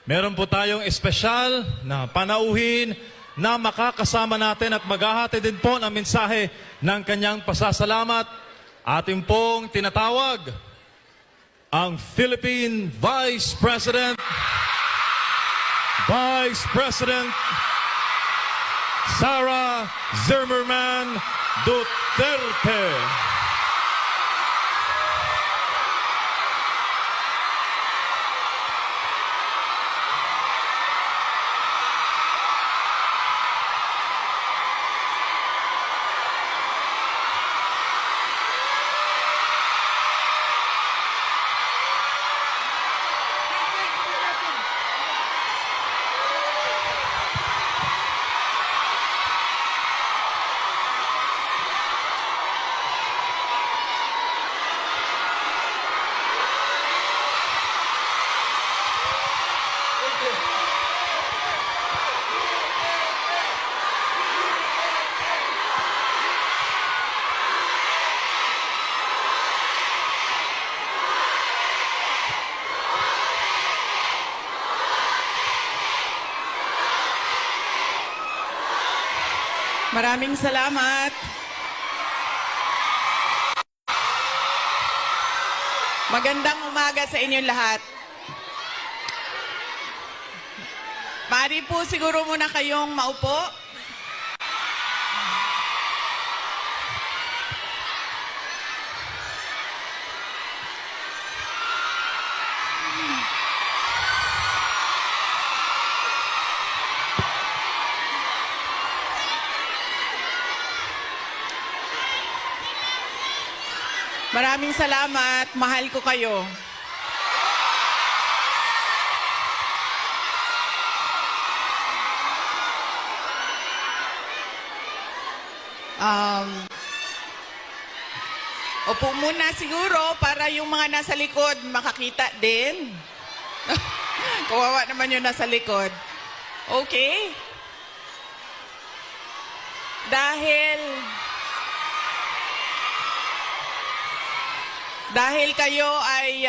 Meron po tayong espesyal na panauhin na makakasama natin at maghahati din po ng mensahe ng kanyang pasasalamat. Ating pong tinatawag ang Philippine Vice President Sara Zimmerman Duterte. Maraming salamat. Magandang umaga sa inyong lahat. Maaari po siguro muna kayong maupo. Maraming salamat. Mahal ko kayo. Upo muna siguro para yung mga nasa likod makakita din. Kawawa naman yung nasa likod. Okay? Dahil kayo ay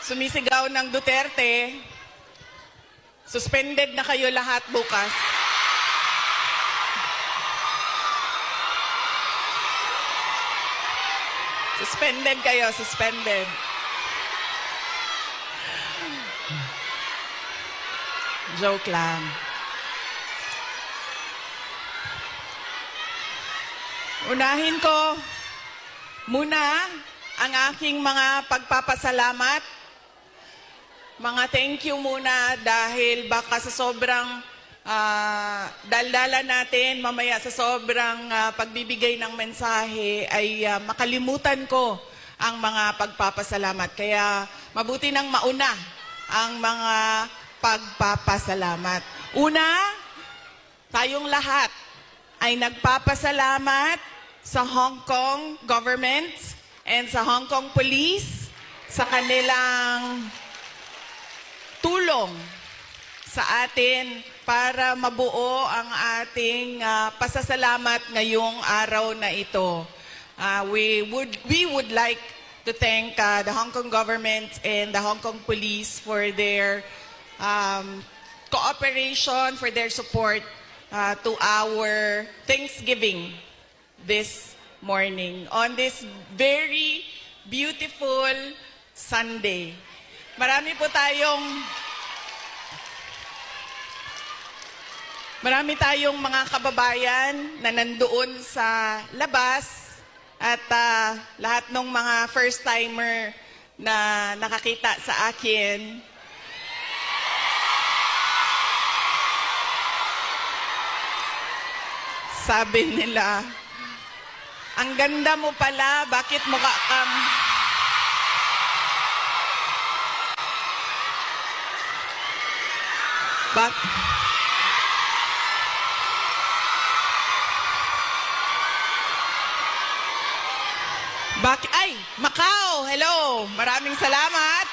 sumisigaw ng Duterte, suspended na kayo lahat bukas. Suspended kayo, suspended. Joke lang. Unahin ko muna ang aking mga pagpapasalamat. Mga thank you muna dahil baka sa sobrang daldala natin, mamaya sa sobrang pagbibigay ng mensahe ay makalimutan ko ang mga pagpapasalamat. Kaya mabuti nang mauna ang mga pagpapasalamat. Una, tayong lahat ay nagpapasalamat sa Hong Kong government and sa Hong Kong police sa kanilang tulong sa atin para mabuo ang ating pasasalamat ngayong araw na ito. We would like to thank the Hong Kong government and the Hong Kong police for their cooperation, for their support to our Thanksgiving this morning, on this very beautiful Sunday. Marami tayong mga kababayan na nandoon sa labas at lahat ng mga first-timer na nakakita sa akin. Sabi nila, ang ganda mo pala, bakit mukha kang... Ay, Macau! Hello! Maraming salamat!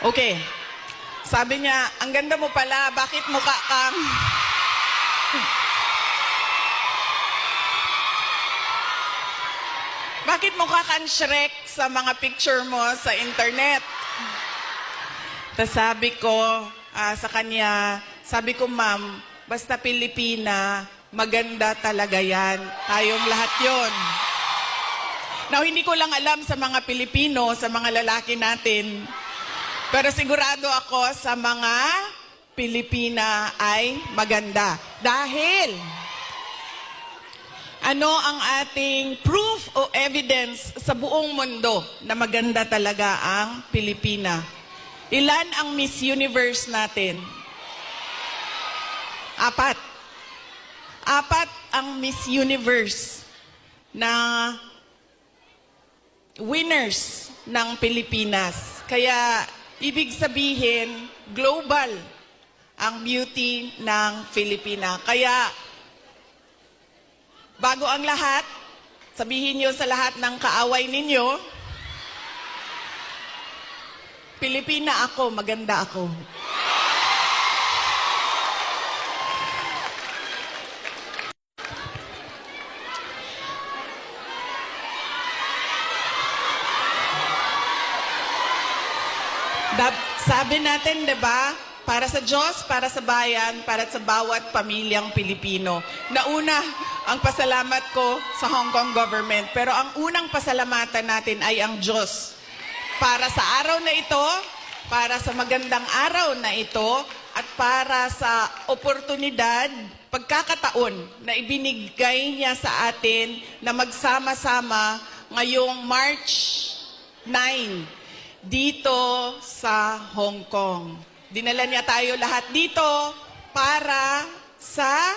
Okay. Sabi niya, ang ganda mo pala, bakit mukha kang... Bakit mukha kang Shrek sa mga picture mo sa internet. Tapos sabi ko sa kanya, sabi ko, ma'am, basta Pilipina, maganda talaga yan. Tayong lahat yon. Now, hindi ko lang alam sa mga Pilipino, sa mga lalaki natin, pero sigurado ako sa mga Pilipina ay maganda. Dahil, ano ang ating proof o evidence sa buong mundo na maganda talaga ang Pilipina? Ilan ang Miss Universe natin? 4. 4 ang Miss Universe na winners ng Pilipinas. Kaya, ibig sabihin, global ang beauty ng Pilipina. Kaya, bago ang lahat, sabihin niyo sa lahat ng kaaway ninyo, Pilipina ako, maganda ako. Sabi natin, 'di ba? Para sa Diyos, para sa bayan, para sa bawat pamilyang Pilipino. Nauna ang pasalamat ko sa Hong Kong government, pero ang unang pasalamatan natin ay ang Diyos. Para sa araw na ito, para sa magandang araw na ito, at para sa oportunidad, pagkakataon na ibinigay niya sa atin na magsama-sama ngayong March 9 dito sa Hong Kong. Dinala niya tayo lahat dito para sa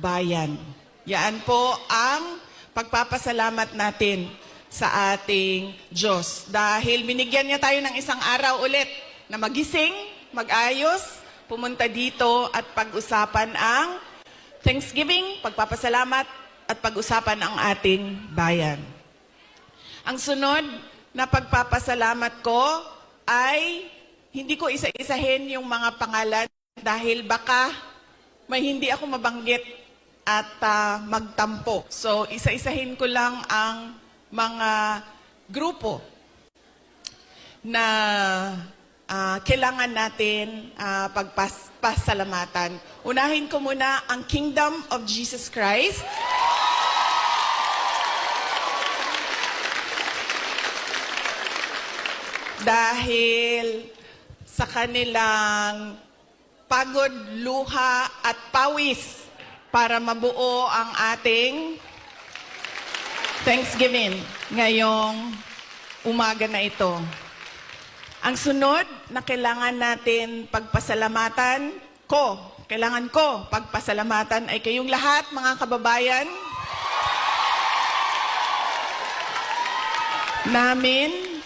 bayan. Yan po ang pagpapasalamat natin sa ating Diyos. Dahil binigyan niya tayo ng isang araw ulit na magising, mag-ayos, pumunta dito at pag-usapan ang Thanksgiving, pagpapasalamat at pag-usapan ang ating bayan. Ang sunod na pagpapasalamat ko ay hindi ko isa-isahin yung mga pangalan dahil baka may hindi ako mabanggit at magtampo. So, isa-isahin ko lang ang mga grupo na kailangan natin pagpasalamatan. Unahin ko muna ang Kingdom of Jesus Christ. Dahil sa kanilang pagod, luha at pawis para mabuo ang ating Thanksgiving ngayong umaga na ito. Ang sunod na kailangan natin pagpasalamatan kailangan ko pagpasalamatan ay kayong lahat, mga kababayan namin,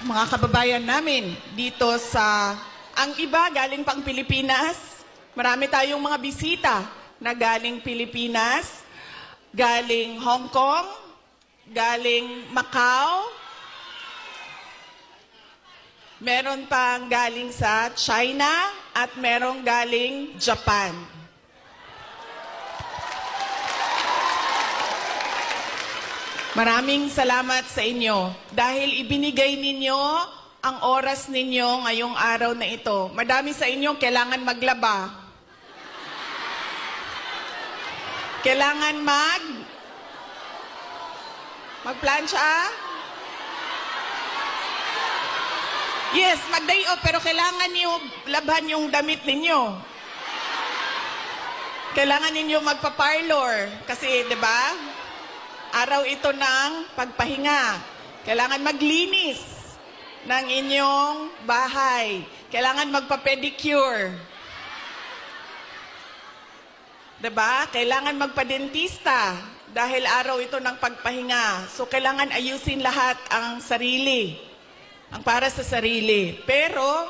mga kababayan namin dito sa, ang iba galing pang Pilipinas. Marami tayong mga bisita na galing Pilipinas, galing Hong Kong, galing Macau, meron pang galing sa China, at merong galing Japan. Maraming salamat sa inyo dahil ibinigay ninyo ang oras ninyo ngayong araw na ito. Madami sa inyo kailangan maglaba. Kailangan magplansya. Yes, mag-day off, pero kailangan niyo labhan yung damit ninyo. Kailangan ninyo magpa-parlor kasi, 'di ba? Araw ito ng pagpahinga. Kailangan maglinis ng inyong bahay. Kailangan magpa-pedicure. 'Di ba? Kailangan magpa-dentista dahil araw ito ng pagpahinga. So kailangan ayusin lahat ang sarili. Ang para sa sarili. Pero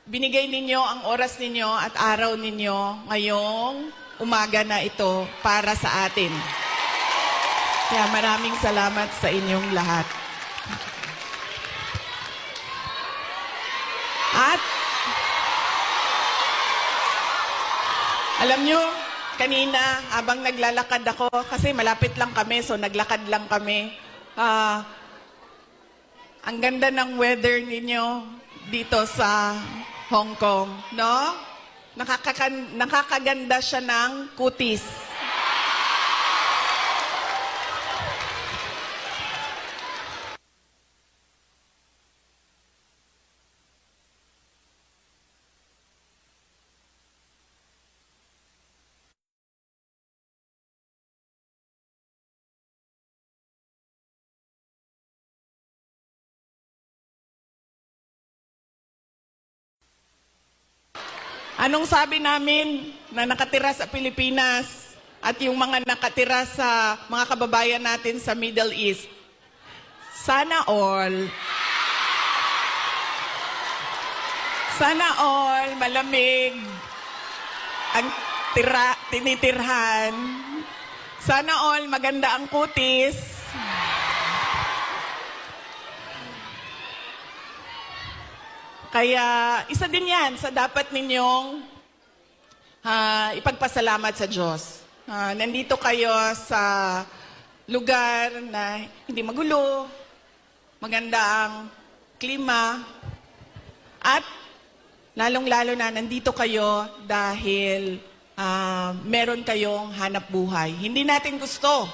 binigay ninyo ang oras ninyo at araw ninyo ngayong umaga na ito para sa atin. Kaya maraming salamat sa inyong lahat. At alam nyo, kanina habang naglalakad ako, kasi malapit lang kami, so naglakad lang kami, Ang ganda ng weather ninyo dito sa Hong Kong, no? Nakakaganda siya ng kutis. Anong sabi namin na nakatira sa Pilipinas at yung mga nakatira sa mga kababayan natin sa Middle East? Sana all malamig ang tinitirhan. Sana all maganda ang kutis. Kaya isa din yan sa dapat ninyong ipagpasalamat sa Diyos. Nandito kayo sa lugar na hindi magulo, maganda ang klima, at lalong-lalo na nandito kayo dahil meron kayong hanap buhay. Hindi natin gusto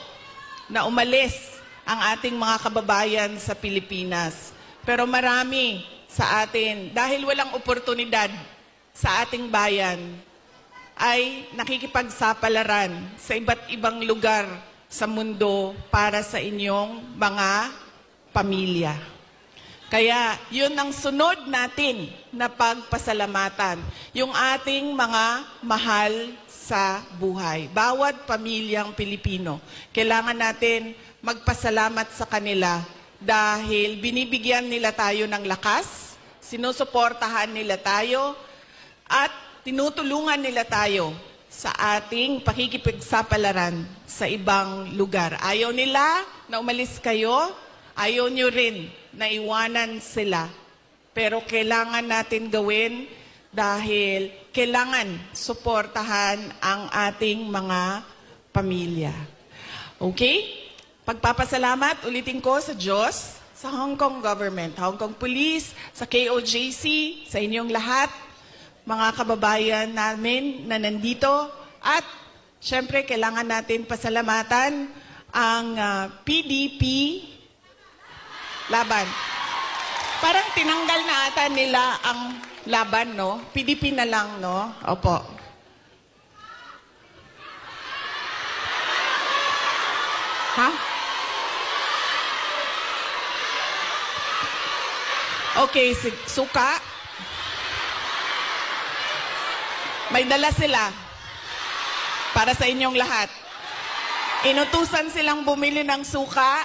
na umalis ang ating mga kababayan sa Pilipinas. Pero marami sa atin, dahil walang oportunidad sa ating bayan, ay nakikipagsapalaran sa iba't ibang lugar sa mundo para sa inyong mga pamilya. Kaya yun ang sunod natin na pagpasalamatan, yung ating mga mahal sa buhay. Bawat pamilyang Pilipino, kailangan natin magpasalamat sa kanila dahil binibigyan nila tayo ng lakas, sinusuportahan nila tayo, at tinutulungan nila tayo sa ating pakikipagsapalaran sa ibang lugar. Ayaw nila na umalis kayo, ayaw nyo rin na iwanan sila. Pero kailangan natin gawin dahil kailangan suportahan ang ating mga pamilya. Okay? Pagpapasalamat, ulitin ko sa Diyos, sa Hong Kong government, Hong Kong Police, sa KOJC, sa inyong lahat, mga kababayan namin na nandito, at syempre kailangan natin pasalamatan ang PDP laban. Parang tinanggal na ata nila ang laban, no? PDP na lang, no? Opo. Ha? Okay, suka. May dala sila para sa inyong lahat. Inutusan silang bumili ng suka.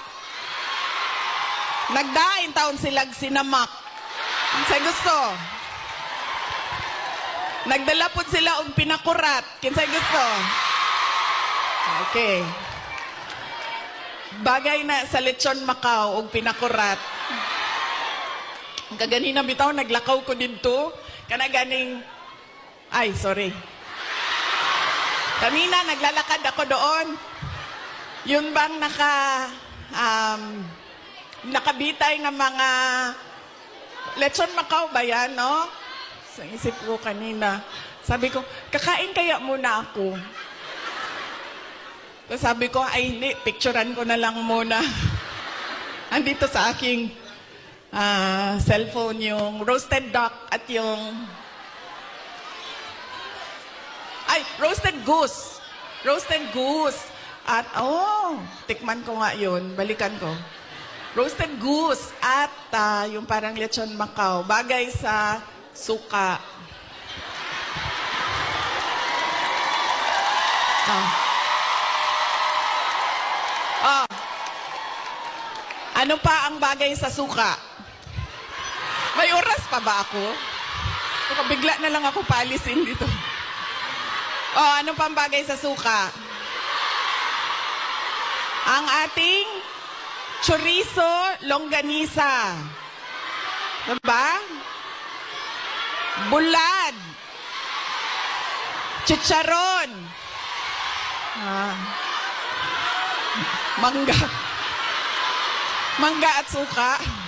Nagdain taon silang sinamak. Sa gusto. Nagdala po sila og pinakurat. Kinsay gusto. Okay. Bagay na sa lechon Macau og pinakurat. Kaganina bitaw, naglakaw ko dito. Kanaganing, ay, sorry. Kanina, naglalakad ako doon. Yun bang nakabitay ng mga lechon Macau ba yan, no? Sa isip ko kanina. Sabi ko, kakain kaya muna ako. So sabi ko, ay hindi, picturean ko na lang muna. Andito sa aking cellphone yung roasted duck at yung roasted goose. Roasted goose. At, tikman ko nga yun. Balikan ko. Roasted goose at yung parang lechon Macau. Bagay sa suka. Ano pa ang bagay sa suka? May oras pa ba ako? Bigla na lang ako paalisin dito. Ano pa ang bagay sa suka? Ang ating chorizo longganisa. Diba? Bulad. Chicharon. Mangga. Mangga at suka.